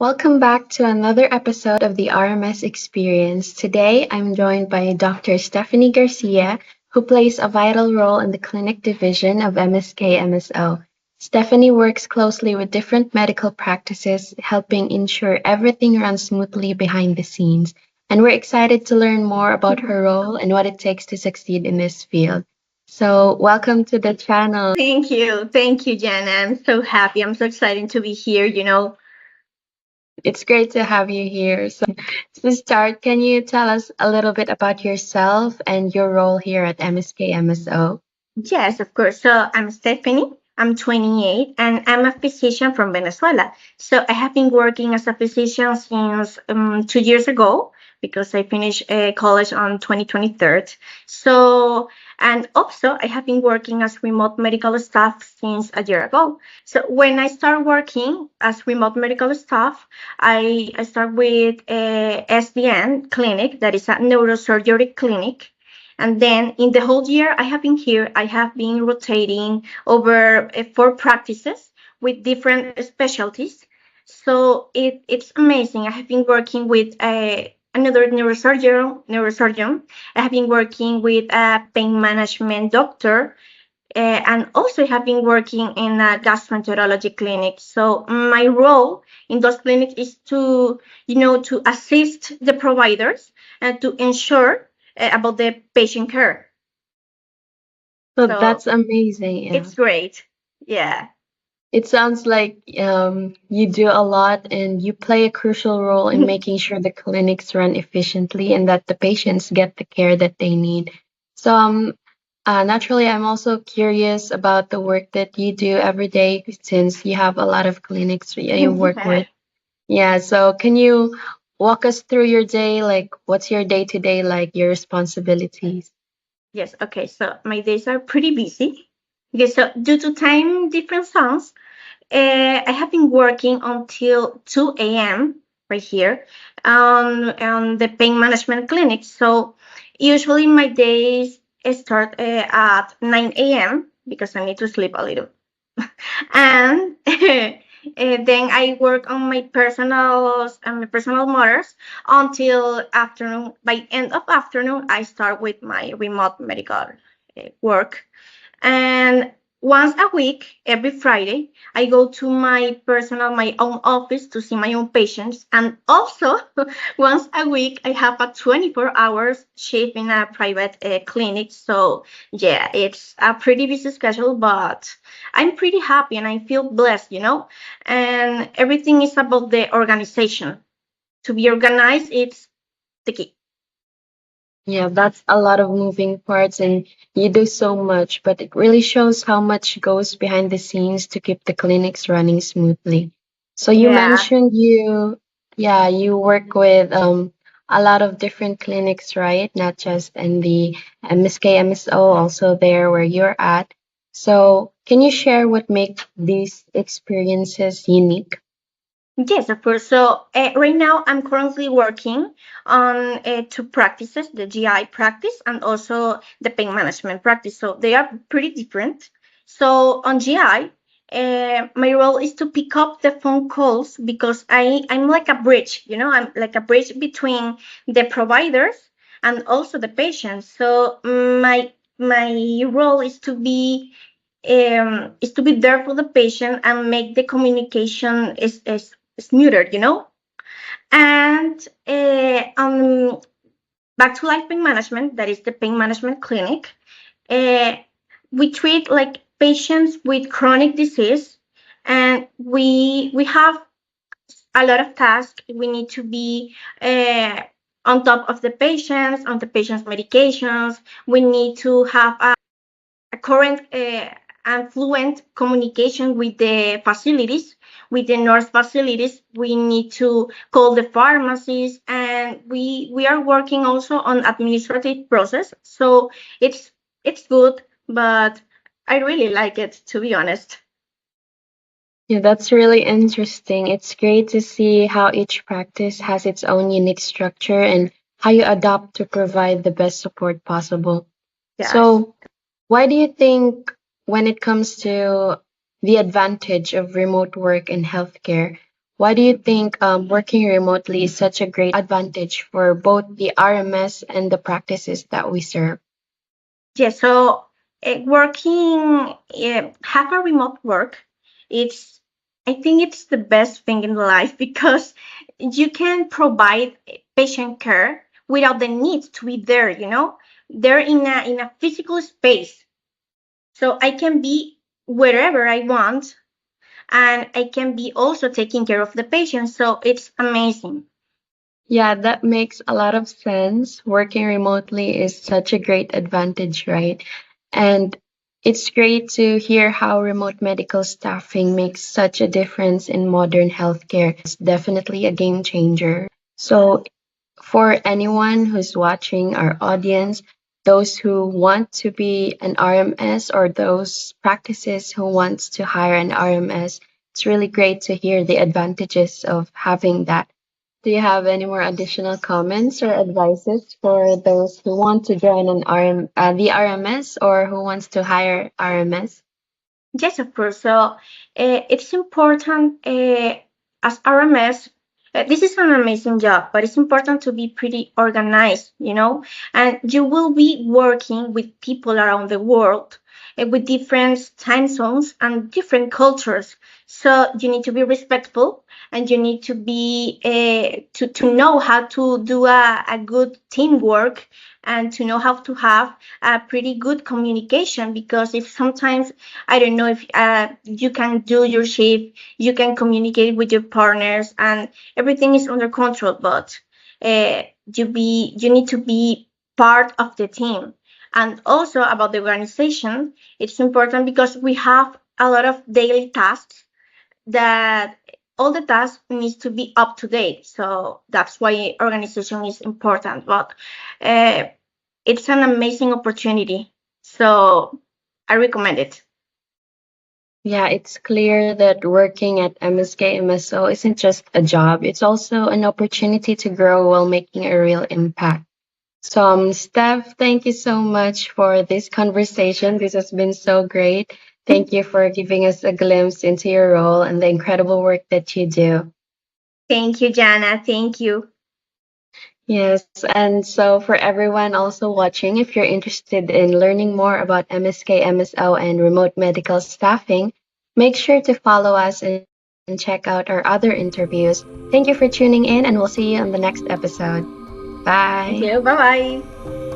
Welcome back to another episode of the RMS Experience. Today, I'm joined by Dr. Stephanie Garcia, who plays a vital role in the clinic division of MSK MSO. Stephanie works closely with different medical practices, helping ensure everything runs smoothly behind the scenes. And we're excited to learn more about her role and what it takes to succeed in this field. So, welcome to the channel. Thank you. Thank you, Jana. I'm so happy. I'm so excited to be here. It's great to have you here. So, to start, can you tell us a little bit about yourself and your role here at MSK MSO? Yes, of course. So I'm Stephanie. I'm 28 and I'm a physician from Venezuela. So I have been working as a physician since 2 years ago because I finished college on 2023. So, and also I have been working as remote medical staff since a year ago. So when I start working as remote medical staff, I start with a SDN clinic, that is a neurosurgery clinic. And then in the whole year I have been here, I have been rotating over 4 practices with different specialties. So it's amazing. I have been working with another neurosurgeon. I have been working with a pain management doctor, and also have been working in a gastroenterology clinic. So my role in those clinics is to assist the providers and to ensure about the patient care. So So that's amazing. Yeah. it's great. Yeah. It sounds like you do a lot and you play a crucial role in making sure the clinics run efficiently and that the patients get the care that they need. So, naturally, I'm also curious about the work that you do every day since you have a lot of clinics you work with. Yeah, so can you walk us through your day? Like, what's your day to day like, your responsibilities? Yes. Okay. So my days are pretty busy. Okay. So due to time different zones, I have been working until 2 a.m. right here on the pain management clinic. So usually my days start at 9 a.m. because I need to sleep a little. And then I work on my personal motors until afternoon. By end of afternoon, I start with my remote medical work. And once a week, every Friday, I go to my own office to see my own patients. And also, once a week, I have a 24 hours shift in a private clinic. So, yeah, it's a pretty busy schedule, but I'm pretty happy and I feel blessed. And everything is about the organization. To be organized, it's the key. Yeah, that's a lot of moving parts, and you do so much, but it really shows how much goes behind the scenes to keep the clinics running smoothly. So you Yeah. mentioned yeah, you work with a lot of different clinics, right? Not just in the MSK MSO, also there where you're at. So can you share what makes these experiences unique? Yes, of course. So right now I'm currently working on 2 practices, the GI practice and also the pain management practice. So they are pretty different. So on GI, my role is to pick up the phone calls because I'm like a bridge. I'm like a bridge between the providers and also the patients. So my role is to be there for the patient and make the communication is smoother. And back to life pain management, that is the pain management clinic. uh, we treat like patients with chronic disease, and we have a lot of tasks. We need to be on top of the patients, on the patient's medications. We need to have a current and fluent communication with the facilities, with the nurse facilities. We need to call the pharmacies, and we are working also on administrative process. So it's good, but I really like it, to be honest. Yeah, that's really interesting. It's great to see how each practice has its own unique structure and how you adapt to provide the best support possible. Yes. So, why do you think, when it comes to the advantage of remote work in healthcare, Why do you think working remotely is such a great advantage for both the RMS and the practices that we serve? Yeah, so working, have a remote work, it's, I think it's the best thing in life because you can provide patient care without the need to be there, you know? They're in a physical space. So I can be wherever I want and I can be also taking care of the patient. So it's amazing. Yeah, that makes a lot of sense. Working remotely is such a great advantage, right? And it's great to hear how remote medical staffing makes such a difference in modern healthcare. It's definitely a game changer. So, for anyone who's watching our audience, those who want to be an RMS or those practices who wants to hire an RMS, it's really great to hear the advantages of having that. Do you have any more additional comments or advices for those who want to join the RMS or who wants to hire RMS? Yes, of course. So it's important as RMS. This is an amazing job, but it's important to be pretty organized, you know, and you will be working with people around the world with different time zones and different cultures. So you need to be respectful and you need to be to know how to do a good teamwork and to know how to have a pretty good communication because if sometimes I don't know if you can do your shift, you can communicate with your partners, and everything is under control. But you need to be part of the team. And also about the organization, it's important because we have a lot of daily tasks that all the tasks needs to be up to date. So that's why organization is important. But uh, it's an amazing opportunity. So I recommend it. Yeah, it's clear that working at MSK MSO isn't just a job, it's also an opportunity to grow while making a real impact. So, Steph, thank you so much for this conversation. This has been so great. Thank you for giving us a glimpse into your role and the incredible work that you do. Thank you, Jana. Thank you. Yes, and so for everyone also watching, if you're interested in learning more about MSK MSO and remote medical staffing, make sure to follow us and check out our other interviews. Thank you for tuning in, and we'll see you on the next episode. Bye. Thank you. Bye bye.